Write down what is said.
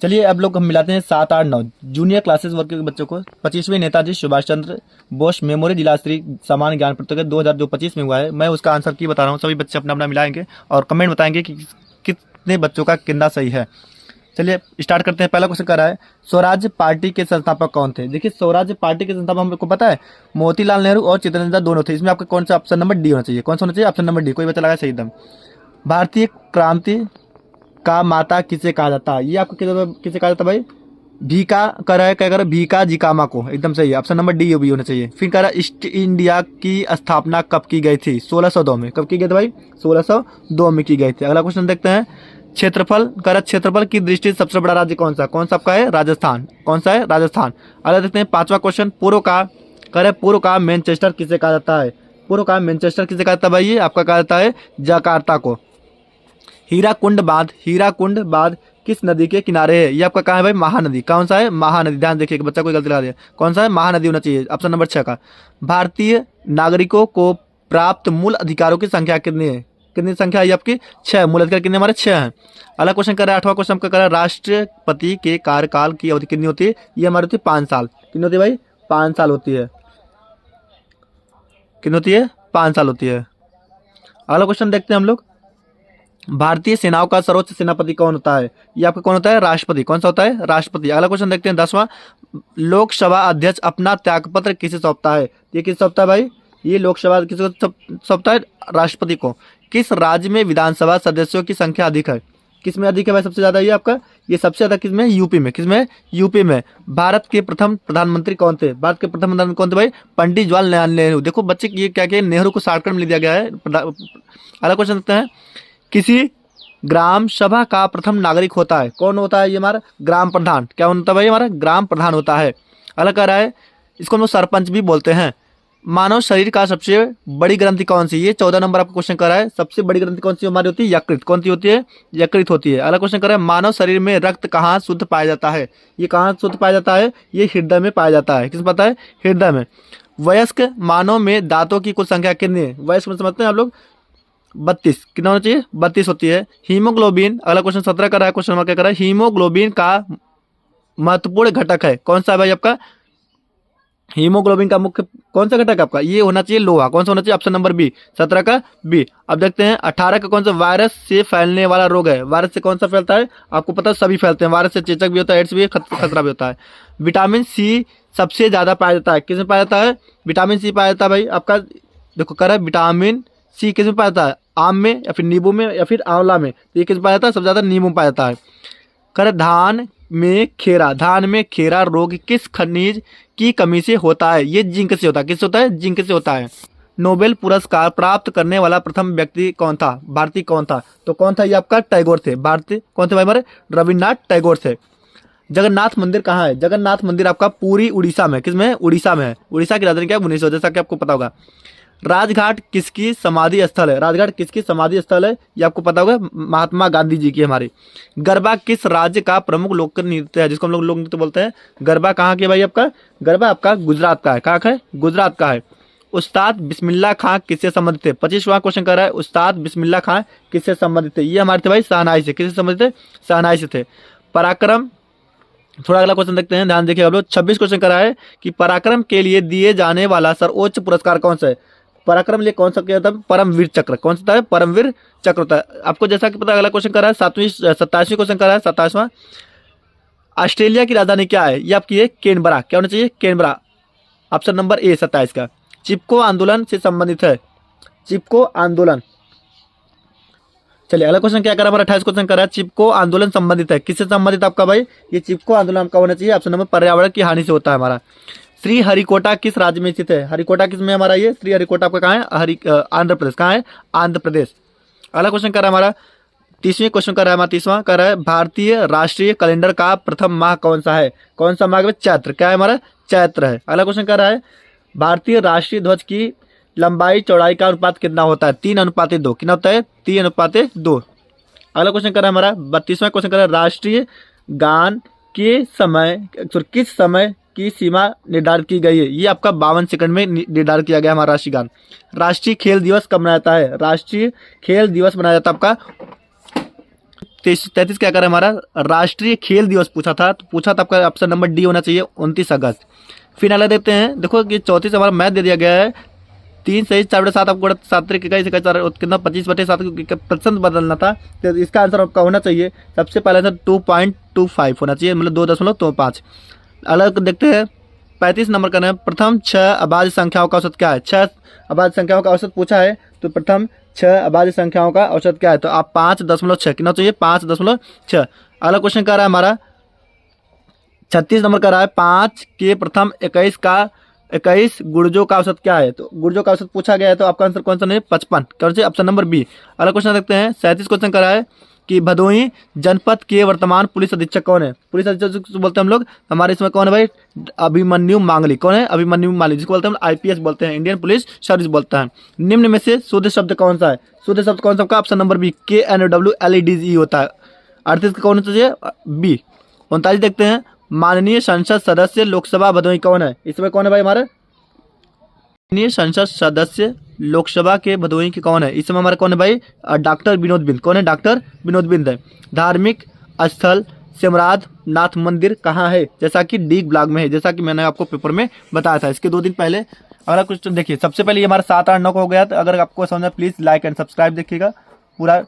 चलिए अब लोग हम मिलाते हैं 7, 8, 9 जूनियर क्लासेस वर्ग के बच्चों को 25वीं नेताजी सुभाष चंद्र बोस मेमोरियल जिला स्तरीय सामान्य ज्ञान प्रतियोगिता 2025 में हुआ है। मैं उसका आंसर की बता रहा हूँ, सभी बच्चे अपना अपना मिलाएंगे और कमेंट बताएंगे कि कितने बच्चों का कितना सही है। चलिए स्टार्ट करते हैं। पहला क्वेश्चन कर रहा है स्वराज पार्टी के संस्थापक कौन थे। देखिए स्वराज पार्टी के संस्थापक हमको पता है मोतीलाल नेहरू और चित्तरंजन दास दोनों थे। इसमें आपका कौन सा ऑप्शन नंबर डी होना चाहिए। कौन सा होना चाहिए? Option number D. कोई बच्चा लगा सही एकदम। भारतीय क्रांति का माता किसे कहा जाता है? ये आपको किसे कहा जाता है भाई? भीका कर रहा है, क्या कर रहा है? भीका जिकामा को। एकदम सही है, ऑप्शन नंबर डी भी होना चाहिए। फिर कह रहा है ईस्ट इंडिया की स्थापना कब की गई थी? 1602 में। कब की गई थी भाई? 1602 में की गई थी। अगला क्वेश्चन देखते हैं। क्षेत्रफल कर क्षेत्रफल की दृष्टि से सबसे बड़ा राज्य कौन सा? कौन सा आपका है? राजस्थान। कौन सा है? राजस्थान। अगला देखते हैं पांचवा क्वेश्चन। पूर्व का मैनचेस्टर किसे कहा जाता है? पूर्व का मैनचेस्टर किसे कहा जाता है भाई? ये आपका कहा जाता है जकार्ता को। हीराकुंड बांध किस नदी के किनारे है? ये आपका कहाँ है भाई? महानदी। कौन सा है? महानदी। ध्यान देखिए बच्चा कोई गलती लगा दिया। कौन सा है? महानदी होना चाहिए, ऑप्शन नंबर 6 का। भारतीय नागरिकों को प्राप्त मूल अधिकारों की संख्या कितनी है? कितनी संख्या है आपकी? 6। मूल अधिकार कितने हमारे? 6 हैं। अगला क्वेश्चन कर रहा है 8वां क्वेश्चन का कर रहा है राष्ट्रपति के कार्यकाल की अवधि कितनी होती है? ये हमारी होती है 5 साल। कितनी होती है भाई? 5 साल होती है। कितनी होती है? 5 साल होती है। अगला क्वेश्चन देखते हैं हम लोग। भारतीय सेनाओं का सर्वोच्च सेनापति कौन होता है? ये आपका कौन होता है? राष्ट्रपति। कौन सा होता है? राष्ट्रपति। अगला क्वेश्चन देखते हैं 10वां। लोकसभा अध्यक्ष अपना त्यागपत्र किसे सौंपता है? ये किसे सौंपता है भाई? ये लोकसभा किसे सौंपता है? राष्ट्रपति को। किस राज्य में विधानसभा सदस्यों की संख्या अधिक है? किस में अधिक है भाई सबसे ज्यादा? ये आपका ये सबसे ज्यादा किस में? यूपी में। किस में? यूपी में। भारत के प्रथम प्रधानमंत्री कौन थे? भारत के प्रथम प्रधानमंत्री कौन थे भाई? पंडित जवाहरलाल नेहरू। देखो बच्चे ये क्या क्या नेहरू को शॉर्टकट में लिख दिया गया है। अगला क्वेश्चन देखते हैं। किसी ग्राम सभा का प्रथम नागरिक होता है? कौन होता है? ये हमारा ग्राम प्रधान। क्या होता है भाई? हमारा ग्राम प्रधान होता है। अलग कह रहा है इसको हम लोग सरपंच भी बोलते हैं। मानव शरीर का सबसे बड़ी ग्रंथि कौन सी? ये 14 नंबर आपका क्वेश्चन कर रहा है। सबसे बड़ी ग्रंथि कौन सी हमारी होती है? यकृत। कौन सी होती है? यकृत होती है। अगला क्वेश्चन कर रहा है मानव शरीर में रक्त कहाँ शुद्ध पाया जाता है? ये कहाँ शुद्ध पाया जाता है? ये हृदय में पाया जाता है। किस पता है? हृदय में। वयस्क मानव में दांतों की कुल संख्या कितनी है? वयस्क में समझते हैं आप लोग 32। कितना होना चाहिए? 32 होती है। हीमोग्लोबिन। अगला क्वेश्चन 17 का रहा है। क्वेश्चन नंबर क्या कर रहा है? हीमोग्लोबिन का महत्वपूर्ण घटक है कौन सा है भाई आपका? हीमोग्लोबिन का मुख्य कौन सा घटक आपका? ये होना चाहिए लोहा। कौन सा होना चाहिए? Option number B. 17 का बी। अब देखते हैं 18 का कौन सा वायरस से फैलने वाला रोग है? वायरस से कौन सा फैलता है? आपको पता है सभी फैलते हैं। वायरस से चेचक भी होता है, एड्स भी है, खतरा भी होता है। विटामिन सी सबसे ज्यादा पाया जाता है। किसमें पाया जाता है? विटामिन सी पाया जाता है भाई आपका। देखो कर विटामिन सी किसमें पाया जाता है? आम में या फिर नींबू में या फिर आंवला में। तो ये किस पाया जाता है? सबसे ज्यादा नींबू में पाया जाता है। कर धान में खेरा रोग किस खनिज की कमी से होता है? ये जिंक से होता है। किससे होता है? जिंक से होता है। नोबेल पुरस्कार प्राप्त करने वाला प्रथम व्यक्ति कौन था? भारतीय कौन था? तो कौन था? ये आपका टैगोर थे। भारतीय कौन थे भाई? हमारे रविन्द्रनाथ टैगोर थे। जगन्नाथ मंदिर कहाँ है? जगन्नाथ मंदिर आपका पूरी उड़ीसा में। किसमें? उड़ीसा में है। उड़ीसा की राजधानी क्या है? भुवनेश्वर, जैसा कि आपको पता होगा। राजघाट किसकी समाधि स्थल है? राजघाट किसकी समाधि स्थल है? ये आपको पता होगा, महात्मा गांधी जी की हमारी। गरबा किस राज्य का प्रमुख लोक नृत्य है? जिसको हम लोग नृत्य बोलते हैं। गरबा कहाँ के भाई आपका? गरबा आपका गुजरात का है। कहाँ का है? गुजरात का है। उस्ताद बिस्मिल्लाह खां किससे संबंधित थे? 25वां क्वेश्चन कर रहा है उस्ताद बिस्मिल्लाह खां किससे संबंधित थे? ये हमारे थे भाई शहनाई से। किससे संबंधित थे? शहनाई से थे। पराक्रम। थोड़ा अगला क्वेश्चन देखते हैं, ध्यान देखिए आप लोग। 26 क्वेश्चन करा है कि पराक्रम के लिए दिए जाने वाला सर्वोच्च पुरस्कार कौन सा है? पराक्रम लिए कौन सा क्या होता है? परमवीर चक्र। कौन सा है? परमवीर चक्र होता है। आपको जैसा कि पता, अगला क्वेश्चन करा है 27वीं क्वेश्चन करा है 27वां। ऑस्ट्रेलिया की राजधानी क्या है? ये आपकी है कैनबरा। क्या होना चाहिए? कैनबरा। ऑप्शन नंबर ए 27 का। चिपको आंदोलन से संबंधित है। चिपको आंदोलन। चलिए अगला क्वेश्चन क्या करा हमारा? 28 क्वेश्चन करा है चिपको आंदोलन संबंधित है। किससे संबंधित आपका भाई? ये चिपको आंदोलन आपका होना चाहिए ऑप्शन नंबर पर्यावरण की हानि से होता है हमारा। श्री हरिकोटा किस राज्य में स्थित है? हरिकोटा किस में हमारा? ये श्री हरिकोटा आपका कहाँ है? आंध्र प्रदेश। कहाँ है? आंध्र प्रदेश। अगला क्वेश्चन कर रहा है हमारा 30वें क्वेश्चन कर रहा है हमारा 30वां कर रहा है भारतीय राष्ट्रीय कैलेंडर का प्रथम माह कौन सा है? कौन सा माह? चैत्र। क्या है हमारा? चैत्र है। अगला क्वेश्चन कर रहा है भारतीय राष्ट्रीय ध्वज की लंबाई चौड़ाई का अनुपात कितना होता है? 3:2। कितना होता है? 3:2। अगला क्वेश्चन कर रहा है हमारा 32वां क्वेश्चन कर रहा है राष्ट्रीय गान के समय किस समय की सीमा निर्धारित की गई है? ये आपका 52 सेकंड में निर्धारित किया गया हमारा राष्ट्रीय गान। राष्ट्रीय खेल दिवस कब मनाया जाता है? राष्ट्रीय खेल दिवस मनाया जाता है आपका 33 क्या कर हमारा राष्ट्रीय खेल दिवस पूछा था, तो पूछा था आपका ऑप्शन नंबर डी होना चाहिए 29 अगस्त। फिर अगला देखते हैं, देखो कि 34 हमारा मैथ दे दिया गया है, 3 सही 4/7 आपको 7 इक्कीस कितना 25/7 प्रतिशत बदलना था, तो इसका आंसर आपका होना चाहिए सबसे पहले आंसर 2.25 होना चाहिए, मतलब 2.25। अलग देखते हैं 35 नंबर का है, प्रथम 6 अभाज्य संख्याओं का औसत क्या है। 6 अभाज्य संख्याओं का औसत पूछा है, तो प्रथम 6 अभाज्य संख्याओं का औसत क्या है, तो आप 5.6 कितना चाहिए 5.6। अगला क्वेश्चन कर रहा है हमारा 36 नंबर का रहा है, 5 के प्रथम 21 गुर्जों का औसत क्या है, तो गुर्जों का औसत पूछा गया है, तो आपका आंसर कौन सा नहीं 55 कौन से ऑप्शन नंबर बी। अगला क्वेश्चन देखते हैं 37 क्वेश्चन करा है कि भदोही जनपद के वर्तमान पुलिस अधीक्षक कौन है। पुलिस अधीक्षक बोलते हैं हम लोग, हमारे इसमें कौन है भाई, अभिमन्यु मांगली। कौन है अभिमन्यु मांगली, जिसको बोलते हैं आईपीएस बोलते हैं, इंडियन पुलिस सर्विस बोलता है। निम्न में से शुद्ध शब्द कौन सा है, शुद्ध शब्द कौन सा का ऑप्शन नंबर बी KNWLEDGE होता है। 38 का कौन सा चाहिए बी। 39 देखते हैं, माननीय संसद सदस्य लोकसभा भदोही कौन है, इसमें कौन है भाई हमारे माननीय संसद सदस्य लोकसभा के भदोही के कौन है, इसमें हमारा कौन है भाई डॉक्टर विनोद बिंद। कौन है डॉक्टर विनोद बिंद है। धार्मिक स्थल सिमराध नाथ मंदिर कहाँ है, जैसा कि डी ब्लॉक में है, जैसा कि मैंने आपको पेपर में बताया था इसके 2 दिन पहले। अगला क्वेश्चन देखिए, सबसे पहले ये हमारा 7, 8, 9 का हो गया, तो अगर आपको समझना प्लीज लाइक एंड सब्सक्राइब देखिएगा पूरा